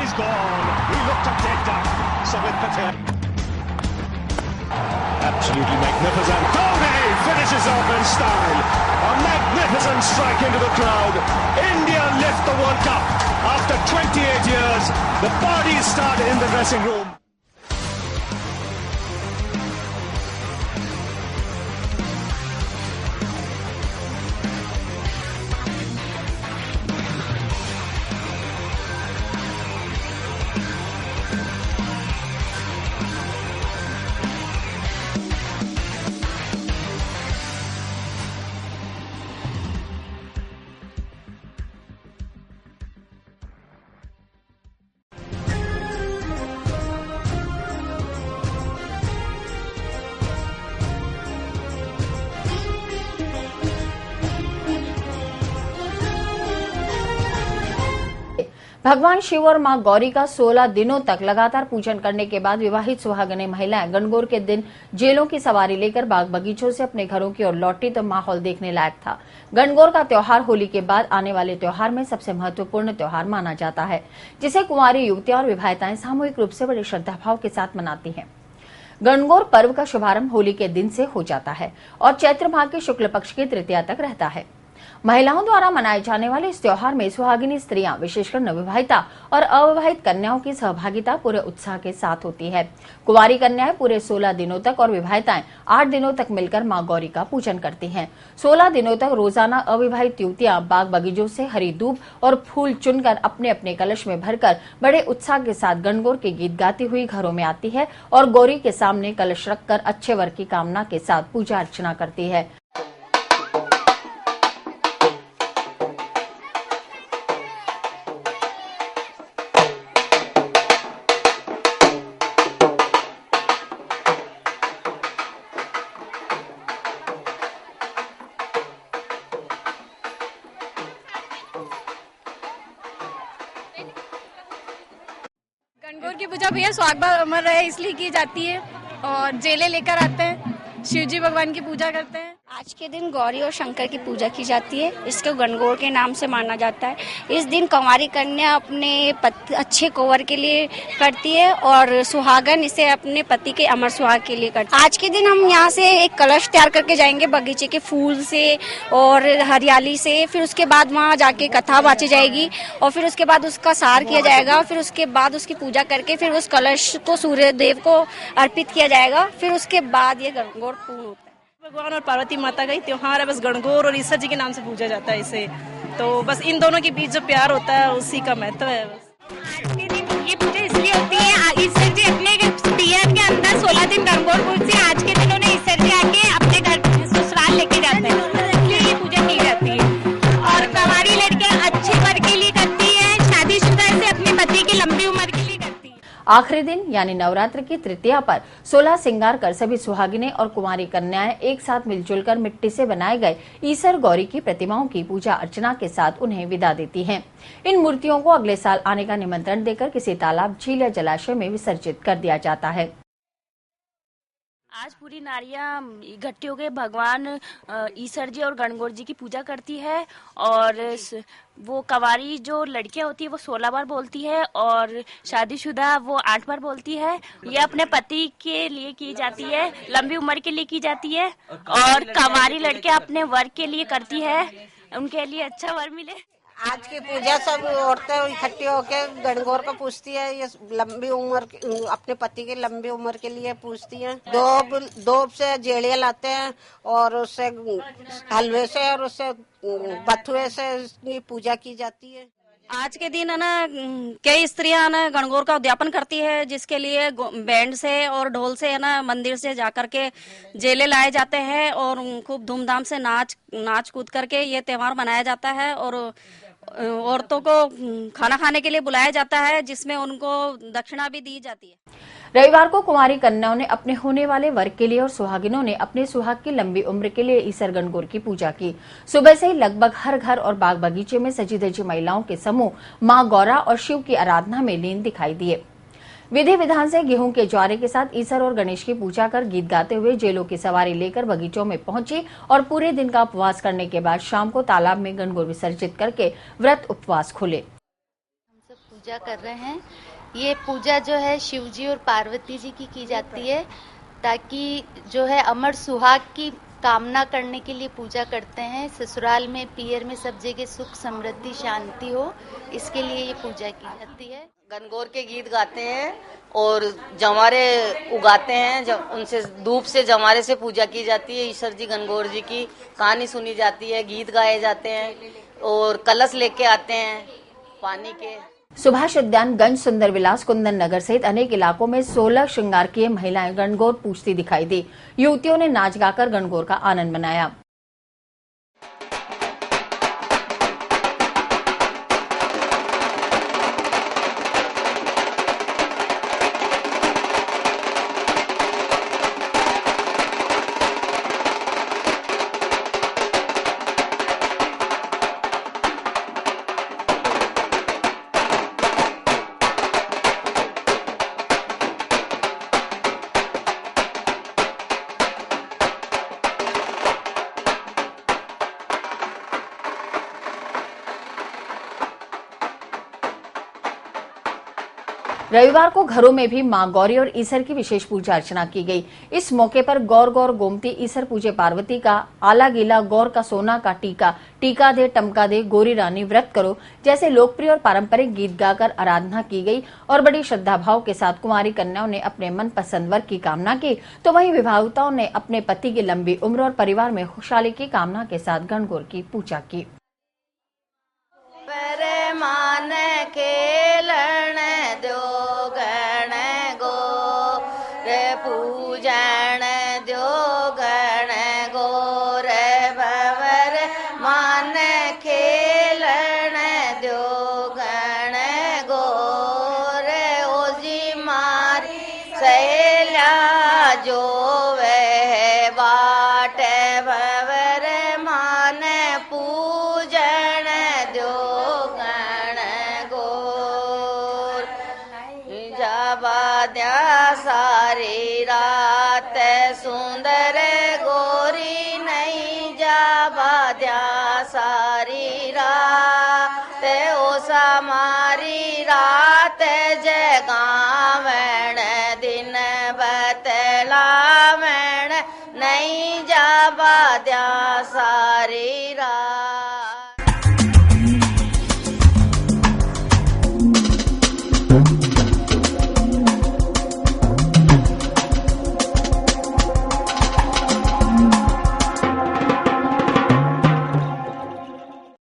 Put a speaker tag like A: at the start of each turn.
A: He's gone. He looked a dead duck. Samit Patel. Absolutely magnificent. Dhoni finishes off in style. A magnificent strike into the crowd. India lift the World Cup. After 28 years, the parties start in the dressing room.
B: भगवान शिव और मां गौरी का 16 दिनों तक लगातार पूजन करने के बाद विवाहित सुहागिनें महिलाएं गणगौर के दिन जेलों की सवारी लेकर बाग बगीचों से अपने घरों की ओर लौटी तो माहौल देखने लायक था। गणगौर का त्योहार होली के बाद आने वाले त्योहार में सबसे महत्वपूर्ण त्योहार माना जाता है, जिसे कुंवारी युवतियां और विवाहिताएं सामूहिक रूप से बड़े श्रद्धाभाव के साथ मनाती हैं। गणगौर पर्व का शुभारंभ होली के दिन से हो जाता है और चैत्र माह के शुक्ल पक्ष की तृतीया तक रहता है। महिलाओं द्वारा मनाए जाने वाले इस त्योहार में सुहागिनी स्त्रियां, विशेषकर नवविवाहिता और अविवाहित कन्याओं की सहभागिता पूरे उत्साह के साथ होती है। कुंवारी कन्याएं पूरे 16 दिनों तक और विवाहिताएं 8 दिनों तक मिलकर मां गौरी का पूजन करती हैं। 16 दिनों तक रोजाना अविवाहित युवतियां बाग बगीचों से हरी दूब और फूल चुनकर अपने अपने कलश में भरकर बड़े उत्साह के साथ गणगौर के गीत गाती हुई घरों में आती है और गौरी के सामने कलश रखकर अच्छे वर की कामना के साथ पूजा अर्चना करती है।
C: गणगौर की पूजा भैया सुहाग अमर रहे इसलिए की जाती है और जेले लेकर आते हैं, शिव जी भगवान की पूजा करते हैं।
D: आज के दिन गौरी और शंकर की पूजा की जाती है, इसको गणगौर के नाम से माना जाता है। इस दिन कंवारी कन्या अपने अच्छे कोवर के लिए करती है और सुहागन इसे अपने पति के अमर सुहाग के लिए करती है। आज के दिन हम यहाँ से एक कलश तैयार करके जाएंगे बगीचे के फूल से और हरियाली से। फिर उसके बाद वहाँ जाके कथा बाँची जाएगी और फिर उसके बाद उसका सार किया जाएगा। फिर उसके बाद उसकी पूजा करके फिर उस कलश को सूर्य देव को अर्पित किया जाएगा। फिर उसके बाद ये गणगौर पूर्ण होता है।
E: भगवान और पार्वती माता का ही त्योहार है, बस गणगौर और ईश्वर जी के नाम से पूजा जाता है इसे। तो बस इन दोनों के बीच जो प्यार होता है उसी का महत्व है।
F: आज के दिन ये पूजा इसलिए होती है, ईश्वर जी अपने पीरियड के अंदर 16 दिन गणगौर पूजते हैं। आज के दिन उन्हें ईश्वर जी आके अपने घर ससुराल लेके जाते हैं, इसलिए ये पूजा की जाती है। और कंवारी लड़कियां अच्छे वर के लिए करती है, शादीशुदा से अपने पति की लंबी उम्र के लिए करती है।
B: आखिरी दिन यानी नवरात्र की तृतीया पर 16 श्रृंगार कर सभी सुहागिनें और कुंवारी कन्याएं एक साथ मिलजुल कर मिट्टी से बनाए गए ईसर गौरी की प्रतिमाओं की पूजा अर्चना के साथ उन्हें विदा देती हैं। इन मूर्तियों को अगले साल आने का निमंत्रण देकर किसी तालाब, झील या जलाशय में विसर्जित कर दिया जाता है।
G: आज पूरी नारियां इकट्ठी होकर भगवान ईश्वर जी और गणगौर जी की पूजा करती है और वो कंवारी जो लड़कियां होती है वो 16 बार बोलती है और शादीशुदा वो 8 बार बोलती है। ये अपने पति के लिए की जाती है, लंबी उम्र के लिए की जाती है और कंवारी लड़कियां अपने वर के लिए करती है, उनके लिए अच्छा वर मिले।
H: आज की पूजा सब औरतें इकट्ठी होकर गणगौर को पूछती है। ये लंबी उम्र अपने पति की लंबी उम्र के लिए पूछती हैं। दोब से जेड़िया लाते हैं और उससे हलवे से और उससे बथुए से इसकी पूजा की जाती है।
D: आज के दिन है ना कई स्त्रियां ना गणगौर का उद्यापन करती है, जिसके लिए बैंड से और ढोल से है ना मंदिर से जाकर के जेले लाए जाते हैं और खूब धूमधाम से नाच कूद करके ये त्योहार मनाया जाता है। और औरतों को खाना खाने के लिए बुलाया जाता है, जिसमें उनको दक्षिणा भी दी जाती है।
B: रविवार को कुंवारी कन्याओं ने अपने होने वाले वर के लिए और सुहागिनों ने अपने सुहाग की लंबी उम्र के लिए ईसर गणगौर की पूजा की। सुबह से ही लगभग हर घर और बाग बगीचे में सजी धजी महिलाओं के समूह मां गौरा और शिव की आराधना में लीन दिखाई दिए। विधि विधान से गेहूं के ज्वारे के साथ ईसर और गणेश की पूजा कर गीत गाते हुए जेलों की सवारी लेकर बगीचों में पहुंची और पूरे दिन का उपवास करने के बाद शाम को तालाब में गणगौर विसर्जित करके व्रत उपवास खोले।
I: पूजा कर रहे हैं। ये पूजा जो है शिव जी और पार्वती जी की जाती है, ताकि जो है अमर सुहाग की कामना करने के लिए पूजा करते हैं। ससुराल में पियर में सब जगह सुख समृद्धि शांति हो, इसके लिए ये पूजा की जाती है।
J: गणगौर के गीत गाते हैं और जवारे उगाते हैं, जब उनसे धूप से जवारे से पूजा की जाती है। ईश्वर जी गणगौर जी की कहानी सुनी जाती है, गीत गाए जाते हैं और कलश लेके आते हैं पानी के।
B: सुभाष उद्यान, गंज, सुंदर विलास, कुंदन नगर सहित अनेक इलाकों में 16 श्रृंगार किए महिलाएं गणगौर पूजती दिखाई दी। युवतियों ने नाच गाकर गणगौर का आनंद मनाया। रविवार को घरों में भी मां गौरी और ईसर की विशेष पूजा अर्चना की गई। इस मौके पर गौर गौर गोमती, ईसर पूजे पार्वती का, आला गीला, गौर का सोना का टीका, टीका दे टमका दे, गोरी रानी व्रत करो जैसे लोकप्रिय और पारंपरिक गीत गाकर आराधना की गई और बड़ी श्रद्धा भाव के साथ कुमारी कन्याओं ने अपने मन पसंद वर की कामना की, तो वहीं विवाहिताओं ने अपने पति की लंबी उम्र और परिवार में खुशहाली की कामना के साथ गणगौर की पूजा की।
J: मान खेलन दो गण गो रे पूजन दो गण गो रे भवर मान खेलन दो गण गो रे ओजी मारी सहेला जो वह बाट भवर मान पूजन दो बाद्या सारी रात सुंदर गोरी नहीं जा बाद्या सारी रात ओ समारी रात जगावण दिन बतलावण नहीं जा बाद्या सारी रात।